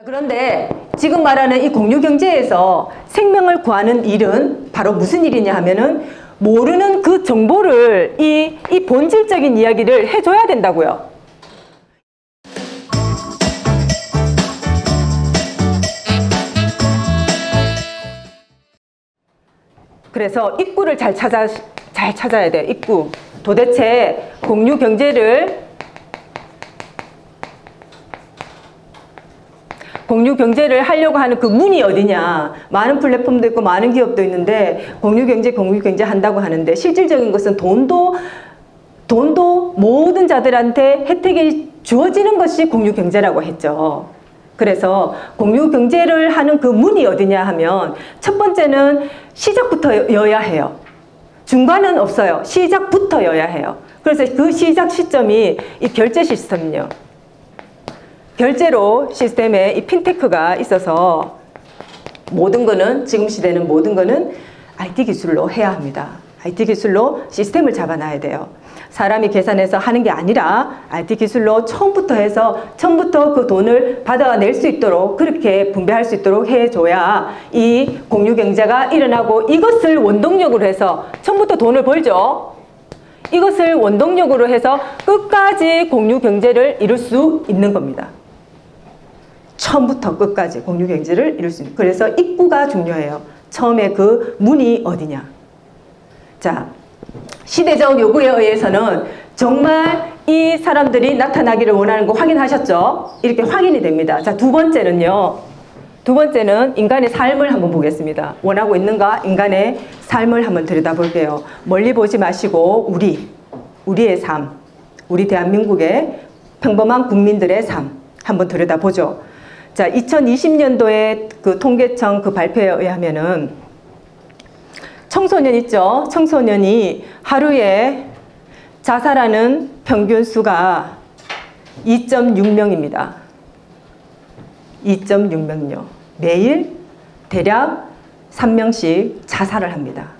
그런데 지금 말하는 이 공유경제에서 생명을 구하는 일은 바로 무슨 일이냐 하면은 모르는 그 정보를 이 본질적인 이야기를 해줘야 된다고요. 그래서 입구를 잘 찾아야 돼요. 입구. 도대체 공유경제를 하려고 하는 그 문이 어디냐. 많은 플랫폼도 있고 많은 기업도 있는데 공유경제 한다고 하는데 실질적인 것은 돈도 모든 자들한테 혜택이 주어지는 것이 공유경제라고 했죠. 그래서 공유경제를 하는 그 문이 어디냐 하면 첫 번째는 시작부터여야 해요. 중간은 없어요. 시작부터여야 해요. 그래서 그 시작 시점이 이 결제 시스템이요. 결제로 시스템에 이 핀테크가 있어서 모든 거는 지금 시대는 모든 거는 IT 기술로 해야 합니다. IT 기술로 시스템을 잡아놔야 돼요. 사람이 계산해서 하는 게 아니라 IT 기술로 처음부터 해서 처음부터 그 돈을 받아낼 수 있도록 그렇게 분배할 수 있도록 해줘야 이 공유경제가 일어나고 이것을 원동력으로 해서 처음부터 돈을 벌죠. 이것을 원동력으로 해서 끝까지 공유경제를 이룰 수 있는 겁니다. 처음부터 끝까지 공유경제를 이룰 수 있는. 그래서 입구가 중요해요. 처음에 그 문이 어디냐. 자, 시대적 요구에 의해서는 정말 이 사람들이 나타나기를 원하는 거 확인하셨죠? 이렇게 확인이 됩니다. 자, 두 번째는요. 두 번째는 인간의 삶을 한번 보겠습니다. 원하고 있는가? 인간의 삶을 한번 들여다볼게요. 멀리 보지 마시고 우리의 삶, 우리 대한민국의 평범한 국민들의 삶 한번 들여다보죠. 자, 2020년도에 그 통계청 그 발표에 의하면은 청소년 있죠? 청소년이 하루에 자살하는 평균 수가 2.6명입니다. 2.6명요. 매일 대략 3명씩 자살을 합니다.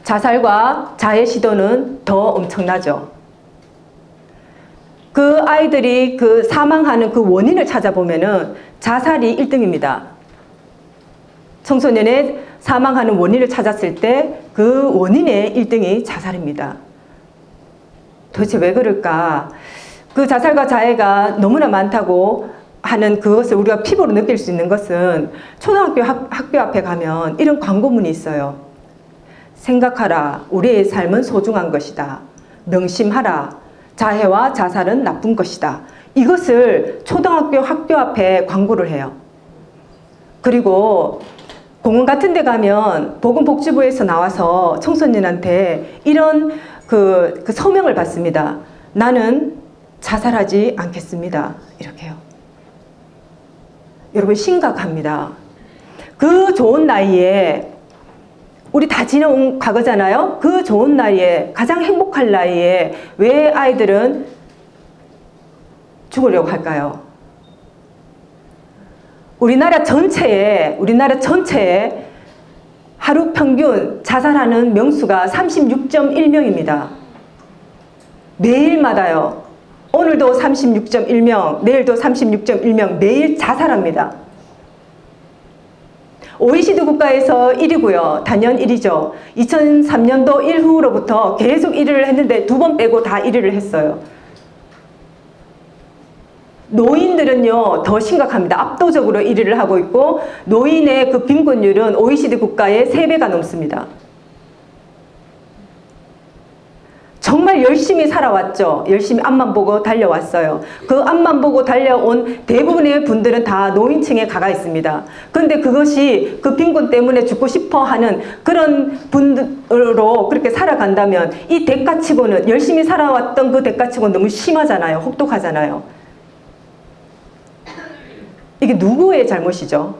자살과 자해 시도는 더 엄청나죠. 그 아이들이 그 사망하는 그 원인을 찾아보면은 자살이 1등입니다. 청소년의 사망하는 원인을 찾았을 때 그 원인의 1등이 자살입니다. 도대체 왜 그럴까? 그 자살과 자해가 너무나 많다고 하는 그것을 우리가 피부로 느낄 수 있는 것은 초등학교 학교 앞에 가면 이런 광고문이 있어요. 생각하라. 우리의 삶은 소중한 것이다. 명심하라. 자해와 자살은 나쁜 것이다. 이것을 초등학교 학교 앞에 광고를 해요. 그리고 공원 같은 데 가면 보건복지부에서 나와서 청소년한테 이런 그 서명을 받습니다. 나는 자살하지 않겠습니다. 이렇게요. 여러분 심각합니다. 그 좋은 나이에 우리 다 지나온 과거잖아요. 그 좋은 나이에 가장 행복할 나이에 왜 아이들은 죽으려고 할까요? 우리나라 전체에 하루 평균 자살하는 명수가 36.1명입니다. 매일마다요. 오늘도 36.1명, 내일도 36.1명 매일 자살합니다. OECD 국가에서 1위고요. 단연 1위죠. 2003년도 이후로부터 계속 1위를 했는데 2번 빼고 다 1위를 했어요. 노인들은요 더 심각합니다. 압도적으로 1위를 하고 있고 노인의 그 빈곤율은 OECD 국가의 3배가 넘습니다. 정말 열심히 살아왔죠. 열심히 앞만 보고 달려왔어요. 그 앞만 보고 달려온 대부분의 분들은 다 노인층에 가가 있습니다. 그런데 그것이 그 빈곤 때문에 죽고 싶어 하는 그런 분들로 그렇게 살아간다면 이 대가치고는 열심히 살아왔던 그 대가치고는 너무 심하잖아요. 혹독하잖아요. 이게 누구의 잘못이죠?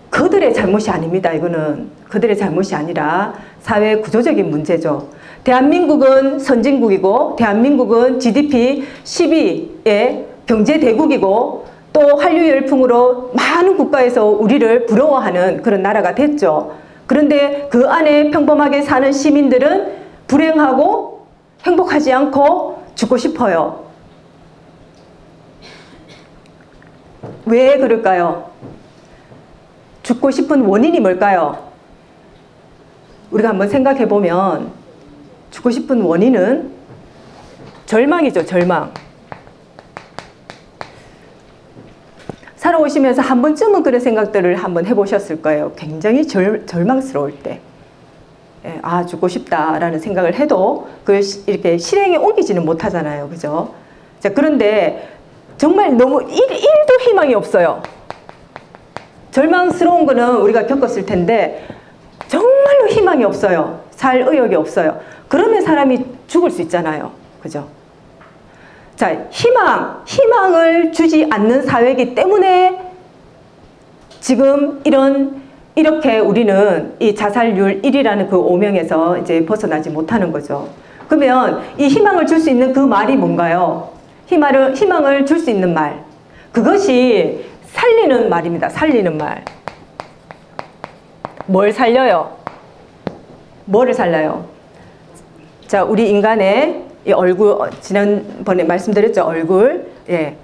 그들의 잘못이 아닙니다. 이거는 그들의 잘못이 아니라 사회 구조적인 문제죠. 대한민국은 선진국이고 대한민국은 GDP 10위의 경제대국이고 또 한류 열풍으로 많은 국가에서 우리를 부러워하는 그런 나라가 됐죠. 그런데 그 안에 평범하게 사는 시민들은 불행하고 행복하지 않고 죽고 싶어요. 왜 그럴까요? 죽고 싶은 원인이 뭘까요? 우리가 한번 생각해 보면 죽고 싶은 원인은 절망이죠, 절망. 살아오시면서 한 번쯤은 그런 생각들을 한번 해보셨을 거예요. 굉장히 절망스러울 때. 예, 아, 죽고 싶다라는 생각을 해도 그걸 이렇게 실행에 옮기지는 못하잖아요. 그죠? 자, 그런데 정말 너무 1도 희망이 없어요. 절망스러운 거는 우리가 겪었을 텐데 정말로 희망이 없어요. 살 의욕이 없어요. 그러면 사람이 죽을 수 있잖아요. 그죠? 자, 희망을 주지 않는 사회이기 때문에 지금 이렇게 우리는 이 자살률 1위라는 그 오명에서 이제 벗어나지 못하는 거죠. 그러면 이 희망을 줄 수 있는 그 말이 뭔가요? 희망을 줄 수 있는 말. 그것이 살리는 말입니다. 살리는 말. 뭘 살려요? 뭐를 살려요? 자, 우리 인간의 이 얼굴, 지난번에 말씀드렸죠. 얼굴, 예,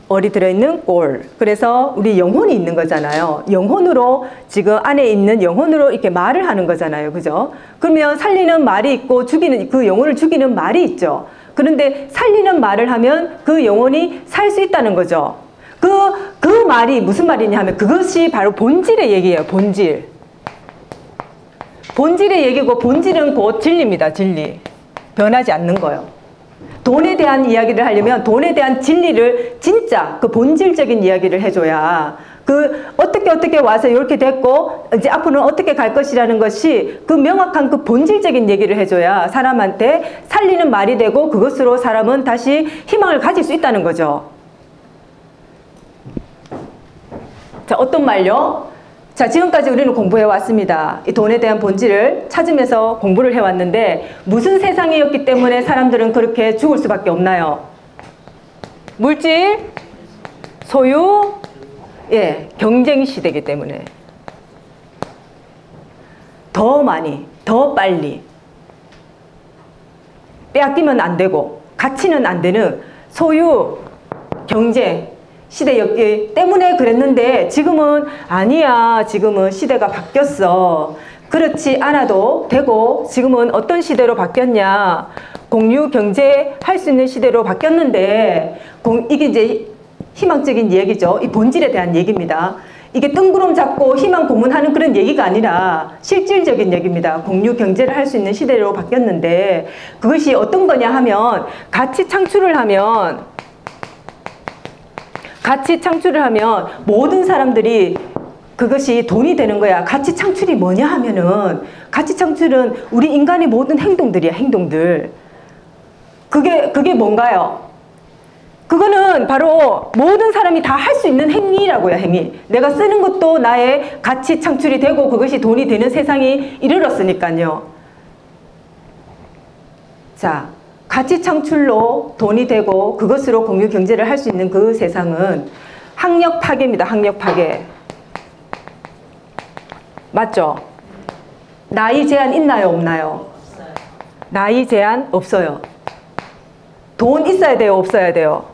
얼이 들어있는 꼴. 그래서 우리 영혼이 있는 거잖아요. 영혼으로, 지금 안에 있는 영혼으로 이렇게 말을 하는 거잖아요. 그죠? 그러면 살리는 말이 있고 그 영혼을 죽이는 말이 있죠. 그런데 살리는 말을 하면 그 영혼이 살 수 있다는 거죠. 그 말이 무슨 말이냐 하면 그것이 바로 본질의 얘기예요. 본질. 본질의 얘기고 본질은 곧 진리입니다. 진리. 변하지 않는 거예요. 돈에 대한 이야기를 하려면 돈에 대한 진리를 진짜 그 본질적인 이야기를 해줘야 어떻게 와서 이렇게 됐고 이제 앞으로는 어떻게 갈 것이라는 것이 그 명확한 그 본질적인 얘기를 해줘야 사람한테 살리는 말이 되고 그것으로 사람은 다시 희망을 가질 수 있다는 거죠. 자, 어떤 말요? 자, 지금까지 우리는 공부해 왔습니다. 이 돈에 대한 본질을 찾으면서 공부를 해왔는데 무슨 세상이었기 때문에 사람들은 그렇게 죽을 수밖에 없나요? 물질, 소유, 예, 경쟁 시대이기 때문에 더 많이, 더 빨리 빼앗기면 안 되고 가치는 안 되는 소유, 경쟁 시대였기 때문에 그랬는데 지금은 아니야. 지금은 시대가 바뀌었어. 그렇지 않아도 되고 지금은 어떤 시대로 바뀌었냐. 공유 경제 할 수 있는 시대로 바뀌었는데 이게 이제 희망적인 얘기죠. 이 본질에 대한 얘기입니다. 이게 뜬구름 잡고 희망 고문하는 그런 얘기가 아니라 실질적인 얘기입니다. 공유 경제를 할 수 있는 시대로 바뀌었는데 그것이 어떤 거냐 하면 가치 창출을 하면 모든 사람들이 그것이 돈이 되는 거야. 가치 창출이 뭐냐 하면은 가치 창출은 우리 인간의 모든 행동들이야. 행동들. 그게 뭔가요? 그거는 바로 모든 사람이 다 할 수 있는 행위라고요. 행위. 내가 쓰는 것도 나의 가치 창출이 되고 그것이 돈이 되는 세상이 이르렀으니까요. 자, 가치 창출로 돈이 되고 그것으로 공유 경제를 할 수 있는 그 세상은 학력 파괴입니다. 학력 파괴. 맞죠? 나이 제한 있나요? 없나요? 나이 제한 없어요. 돈 있어야 돼요? 없어야 돼요?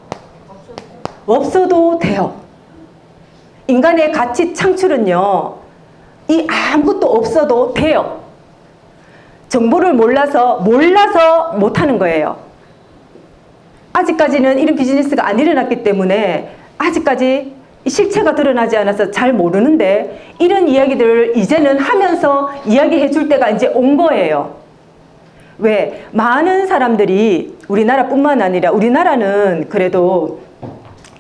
없어도 돼요. 인간의 가치 창출은요, 이 아무것도 없어도 돼요. 정보를 몰라서 못하는 거예요. 아직까지는 이런 비즈니스가 안 일어났기 때문에 아직까지 실체가 드러나지 않아서 잘 모르는데 이런 이야기들을 이제는 하면서 이야기해 줄 때가 이제 온 거예요. 왜? 많은 사람들이 우리나라뿐만 아니라 우리나라는 그래도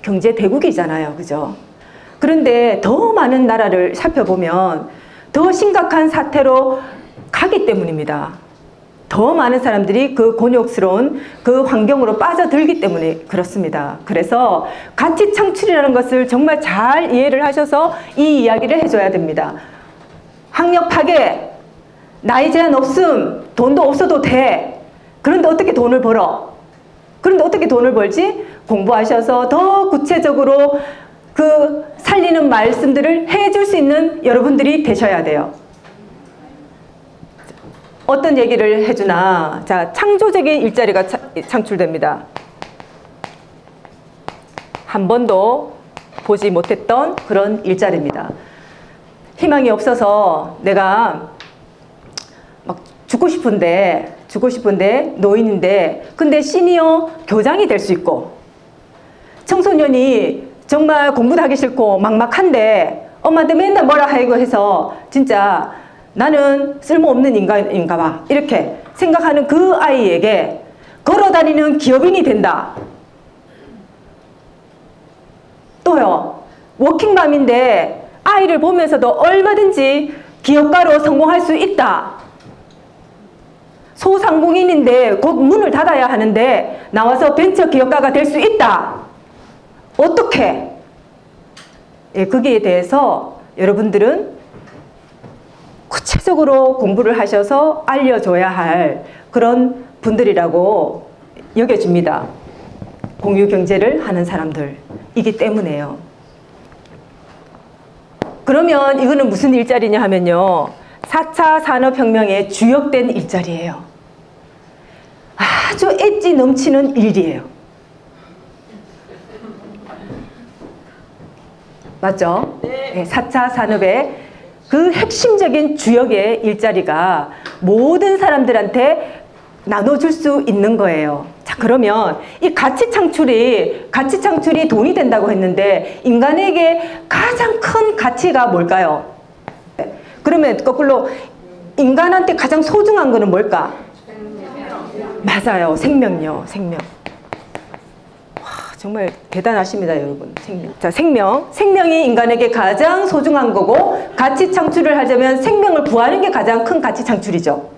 경제 대국이잖아요. 그죠? 그런데 더 많은 나라를 살펴보면 더 심각한 사태로 가기 때문입니다. 더 많은 사람들이 그 곤욕스러운 그 환경으로 빠져들기 때문에 그렇습니다. 그래서 가치 창출이라는 것을 정말 잘 이해를 하셔서 이 이야기를 해줘야 됩니다. 학력 파괴, 나이 제한 없음, 돈도 없어도 돼. 그런데 어떻게 돈을 벌어? 그런데 어떻게 돈을 벌지? 공부하셔서 더 구체적으로 그 살리는 말씀들을 해줄 수 있는 여러분들이 되셔야 돼요. 어떤 얘기를 해주나. 자, 창조적인 일자리가 창출됩니다. 한 번도 보지 못했던 그런 일자리입니다. 희망이 없어서 내가 막 죽고 싶은데 노인인데 근데 시니어 교장이 될 수 있고, 청소년이 정말 공부도 하기 싫고 막막한데 엄마한테 맨날 뭐라 하고 해서 진짜 나는 쓸모없는 인간인가 봐 이렇게 생각하는 그 아이에게 걸어다니는 기업인이 된다. 또요, 워킹맘인데 아이를 보면서도 얼마든지 기업가로 성공할 수 있다. 소상공인인데 곧 문을 닫아야 하는데 나와서 벤처 기업가가 될 수 있다. 어떻게? 예, 거기에 대해서 여러분들은 구체적으로 공부를 하셔서 알려줘야 할 그런 분들이라고 여겨집니다. 공유경제를 하는 사람들이기 때문에요. 그러면 이거는 무슨 일자리냐 하면요, 4차 산업혁명에 주역된 일자리예요. 아주 엣지 넘치는 일이에요. 맞죠? 네. 4차 산업의 그 핵심적인 주역의 일자리가 모든 사람들한테 나눠줄 수 있는 거예요. 자, 그러면 이 가치 창출이 돈이 된다고 했는데 인간에게 가장 큰 가치가 뭘까요? 그러면 거꾸로 인간한테 가장 소중한 거는 뭘까? 맞아요. 생명요. 생명. 와, 정말 대단하십니다, 여러분. 생명. 자, 생명이 인간에게 가장 소중한 거고, 가치 창출을 하자면 생명을 구하는 게 가장 큰 가치 창출이죠.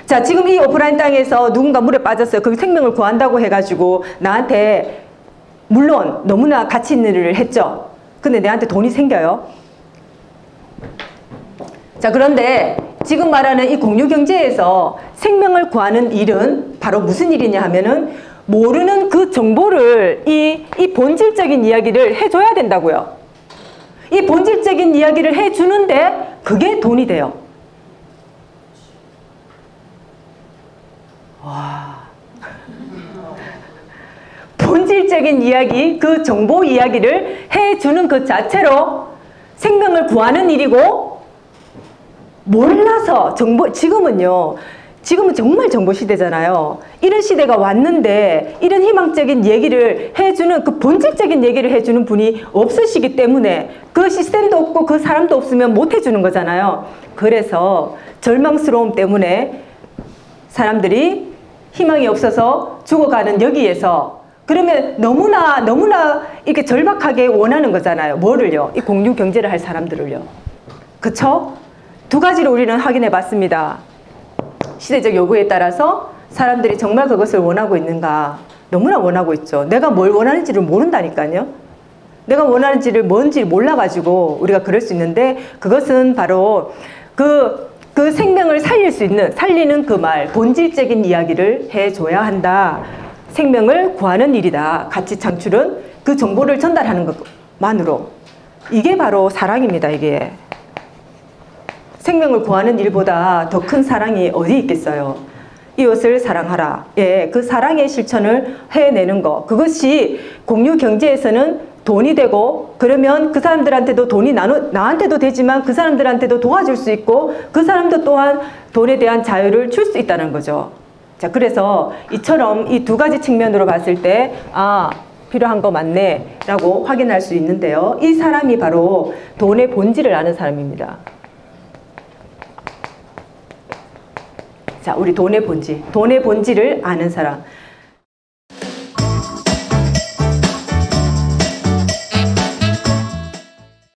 자, 지금 이 오프라인 땅에서 누군가 물에 빠졌어요. 그 생명을 구한다고 해가지고 나한테 물론 너무나 가치 있는 일을 했죠. 근데 내한테 돈이 생겨요. 자, 그런데 지금 말하는 이 공유경제에서 생명을 구하는 일은 바로 무슨 일이냐 하면은 모르는 그 정보를 이 본질적인 이야기를 해줘야 된다고요. 이 본질적인 이야기를 해주는데 그게 돈이 돼요. 와. 본질적인 이야기, 그 정보 이야기를 해주는 그 자체로 생명을 구하는 일이고, 몰라서 지금은 정말 정보 시대잖아요. 이런 시대가 왔는데 이런 희망적인 얘기를 해주는, 그 본질적인 얘기를 해주는 분이 없으시기 때문에 그 시스템도 없고 그 사람도 없으면 못 해주는 거잖아요. 그래서 절망스러움 때문에 사람들이 희망이 없어서 죽어가는 여기에서, 그러면 너무나 이렇게 절박하게 원하는 거잖아요. 뭐를요? 이 공유 경제를 할 사람들을요. 그쵸? 두 가지를 우리는 확인해 봤습니다. 시대적 요구에 따라서 사람들이 정말 그것을 원하고 있는가? 너무나 원하고 있죠. 내가 뭘 원하는지를 모른다니까요. 내가 원하는지를 뭔지 몰라가지고 우리가 그럴 수 있는데, 그것은 바로 그 생명을 살리는 그 말, 본질적인 이야기를 해줘야 한다. 생명을 구하는 일이다. 가치 창출은 그 정보를 전달하는 것만으로. 이게 바로 사랑입니다, 이게. 생명을 구하는 일보다 더 큰 사랑이 어디 있겠어요. 이웃을 사랑하라. 예, 그 사랑의 실천을 해내는 것. 그것이 공유 경제에서는 돈이 되고, 그러면 그 사람들한테도 돈이 나한테도 되지만 그 사람들한테도 도와줄 수 있고, 그 사람도 또한 돈에 대한 자유를 줄 수 있다는 거죠. 자, 그래서 이처럼 이 두 가지 측면으로 봤을 때, 아, 필요한 거 맞네 라고 확인할 수 있는데요. 이 사람이 바로 돈의 본질을 아는 사람입니다. 자, 우리 돈의 본질을 아는 사람.